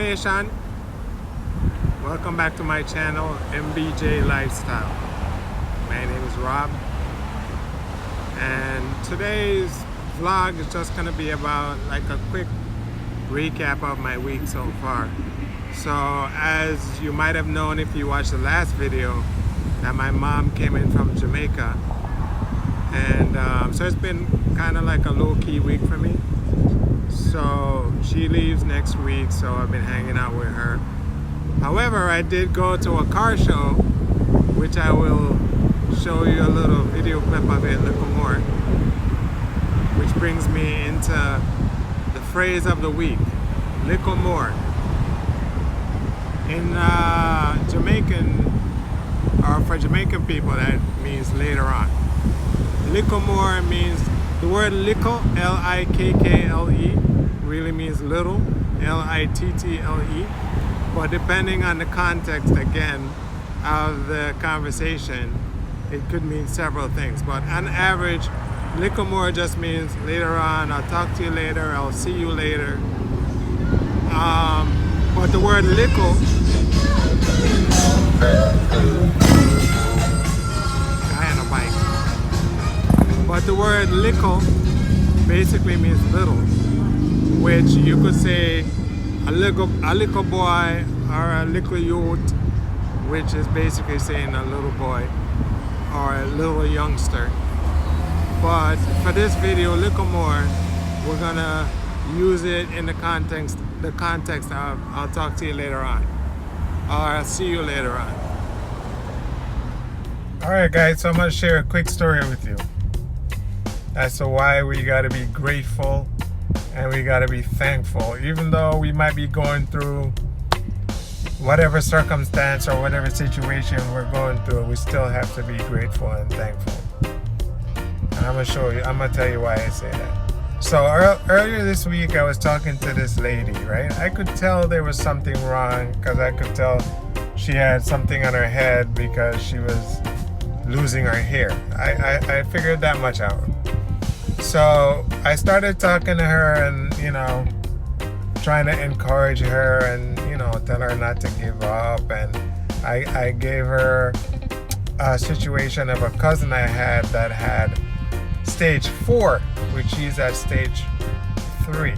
Nation, welcome back to my channel, MBJ Lifestyle. My name is Rob, and today's vlog is just gonna be about like a quick recap of my week so far. So as you might have known if you watched the last video, that my mom came in from Jamaica, and so it's been kind of like a low-key week for me. So she leaves next week, so I've been hanging out with her. However, I did go to a car show, which I will show you a little video clip of it a little more, which brings me into the phrase of the week, little more. In Jamaican, or for Jamaican people, that means later on. Little more means, the word little, L-I-K-K-L-E, really means little, L-I-T-T-L-E. But depending on the context, again, of the conversation, it could mean several things. But on average, little more just means later on, I'll talk to you later, I'll see you later. But the word little, but the word little basically means little, which you could say a little boy or a little youth, which is basically saying a little boy or a little youngster. But for this video, little more, we're gonna use it in the context of I'll talk to you later on, or I'll see you later on. Alright guys, so I'm gonna share a quick story with you as to why we gotta be grateful and we gotta be thankful. Even though we might be going through whatever circumstance or whatever situation we're going through, we still have to be grateful and thankful. And I'm gonna tell you why I say that. So earlier this week I was talking to this lady, right? I could tell there was something wrong because I could tell she had something on her head because she was losing her hair. I figured that much out. So I started talking to her and, trying to encourage her and, tell her not to give up. And I gave her a situation of a cousin I had that had stage 4, which she's at stage 3.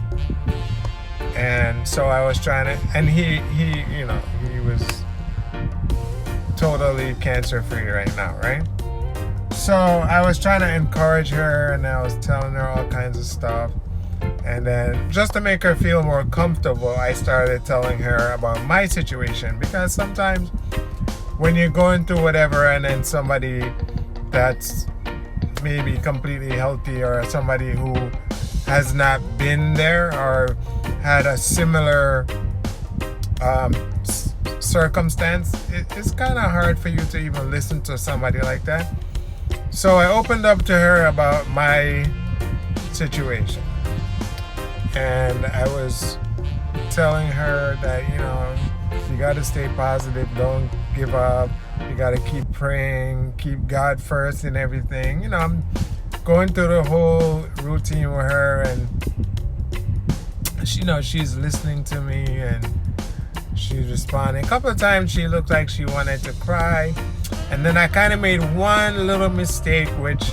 And so I was trying to, and he was totally cancer-free right now, right? So I was trying to encourage her and I was telling her all kinds of stuff. And then just to make her feel more comfortable, I started telling her about my situation, because sometimes when you're going through whatever and then somebody that's maybe completely healthy or somebody who has not been there or had a similar circumstance, it's kind of hard for you to even listen to somebody like that. So I opened up to her about my situation, and I was telling her that you got to stay positive, don't give up, you got to keep praying, keep God first in everything. I'm going through the whole routine with her, and she's listening to me and she's responding. A couple of times she looked like she wanted to cry. And then I kind of made one little mistake, which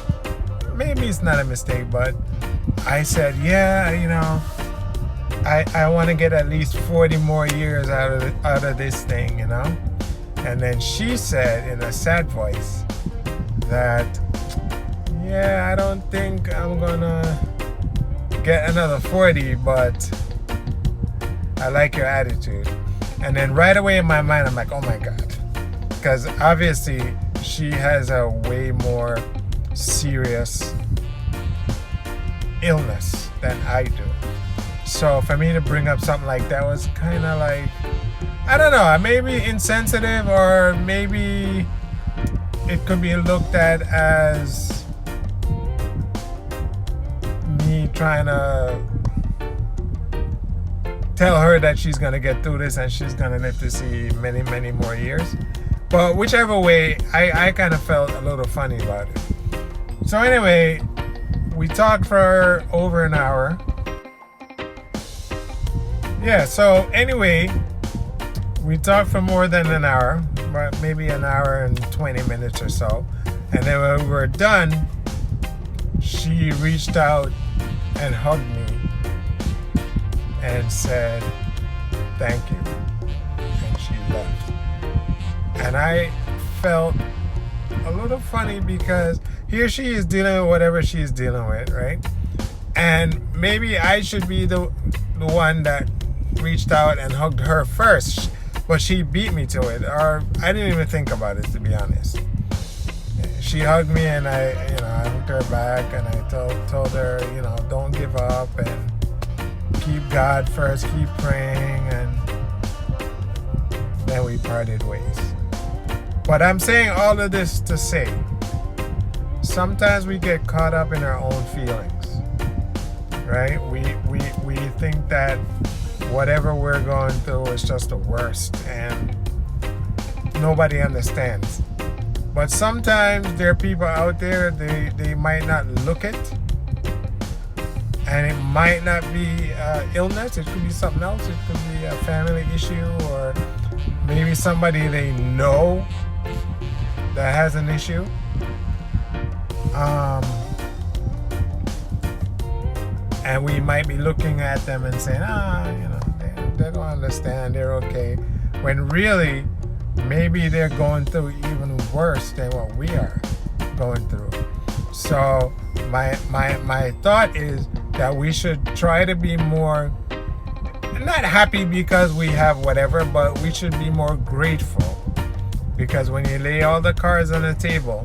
maybe it's not a mistake, but I said, I want to get at least 40 more years out of this thing, And then she said in a sad voice that, I don't think I'm gonna get another 40, but I like your attitude. And then right away in my mind, I'm like, oh my God. Because obviously she has a way more serious illness than I do. So for me to bring up something like that was kind of like, I don't know, maybe insensitive, or maybe it could be looked at as me trying to tell her that she's going to get through this and she's going to live to see many, many more years. But whichever way, I kind of felt a little funny about it. So anyway, we talked for over an hour. Yeah, so anyway, We talked for more than an hour, but maybe an hour and 20 minutes or so. And then when we were done, she reached out and hugged me and said, "Thank you." And she left. And I felt a little funny because here she is dealing with whatever she's dealing with, right? And maybe I should be the one that reached out and hugged her first, but she beat me to it, or I didn't even think about it, to be honest. She hugged me and I hugged her back, and I told her, don't give up and keep God first, keep praying, and then we parted ways. But I'm saying all of this to say, sometimes we get caught up in our own feelings, right? We think that whatever we're going through is just the worst and nobody understands. But sometimes there are people out there, they might not look it, and it might not be illness, it could be something else, it could be a family issue, or maybe somebody they know that has an issue. And we might be looking at them and saying, they don't understand, they're okay. When really, maybe they're going through even worse than what we are going through. So my thought is that we should try to be more, not happy because we have whatever, but we should be more grateful. Because when you lay all the cards on the table,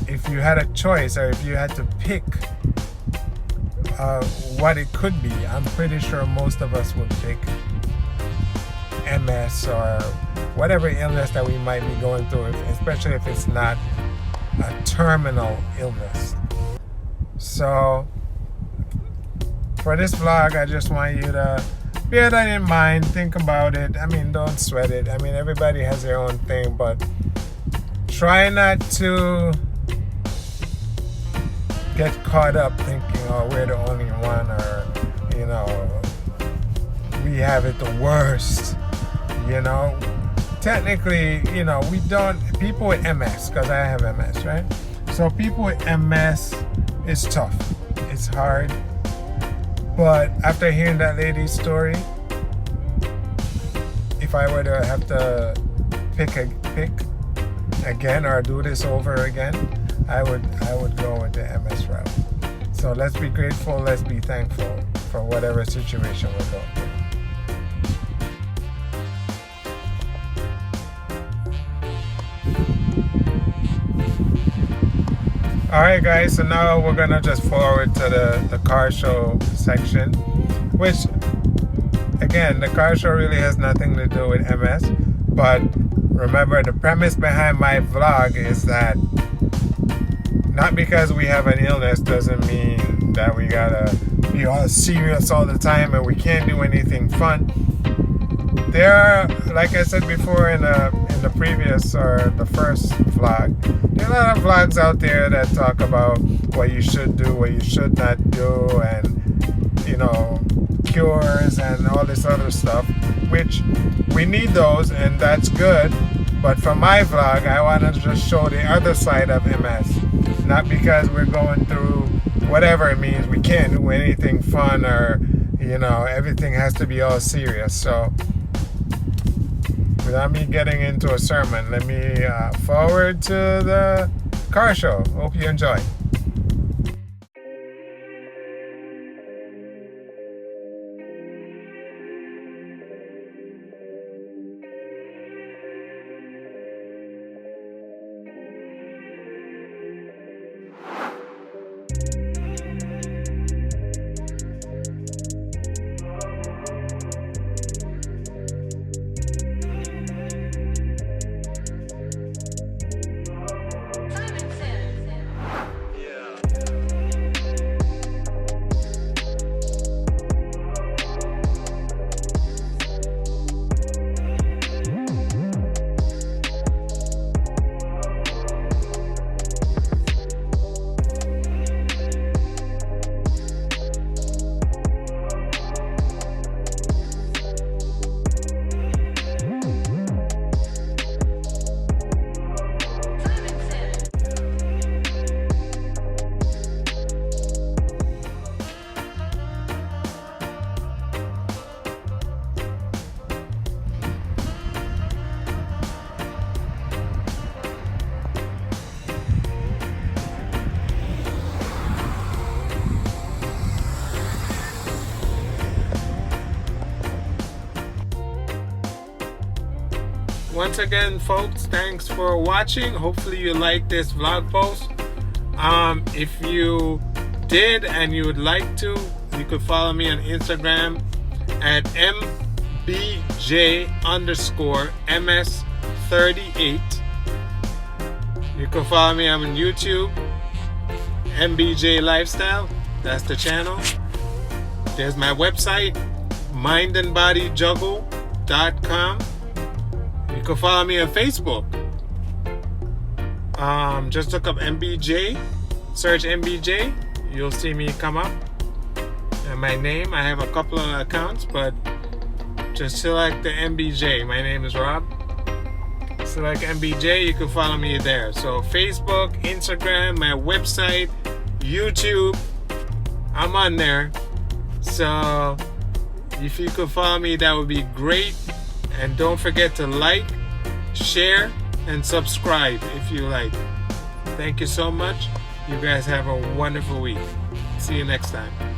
if you had a choice, or if you had to pick what it could be, I'm pretty sure most of us would pick MS or whatever illness that we might be going through, especially if it's not a terminal illness. So for this vlog, I just want you to bear that in mind, think about it. Don't sweat it. Everybody has their own thing, but try not to get caught up thinking, we're the only one, or we have it the worst. Technically, we don't, people with MS, because I have MS, right? So people with MS, it's tough, it's hard. But after hearing that lady's story, if I were to have to pick again or do this over again, I would go with the MS route. So let's be grateful, let's be thankful for whatever situation we're going through. Alright guys, so now we're gonna just forward to the car show section, which again, the car show really has nothing to do with MS, but remember, the premise behind my vlog is that not because we have an illness doesn't mean that we gotta be all serious all the time and we can't do anything fun. There are, like I said before in the previous or the first vlog, there are a lot of vlogs out there that talk about what you should do, what you should not do, and cures and all this other stuff, which we need those, and that's good. But for my vlog, I want to just show the other side of MS. Not because we're going through whatever it means we can't do anything fun, or everything has to be all serious. So without me getting into a sermon, let me forward to the car show. Hope you enjoy. once again, folks, thanks for watching. Hopefully you like this vlog post. If you did and you would like to, you could follow me on Instagram at mbj_ms38. You can follow me on YouTube, MBJ Lifestyle. That's the channel. There's my website, mindandbodyjuggle.com. You can follow me on Facebook. Just look up MBJ, search MBJ, you'll see me come up. And my name, I have a couple of accounts, but just select the MBJ. My name is Rob. Select MBJ, you can follow me there. So Facebook, Instagram, my website, YouTube, I'm on there. So if you could follow me, that would be great. And don't forget to like, share, and subscribe if you like. Thank you so much. You guys have a wonderful week. See you next time.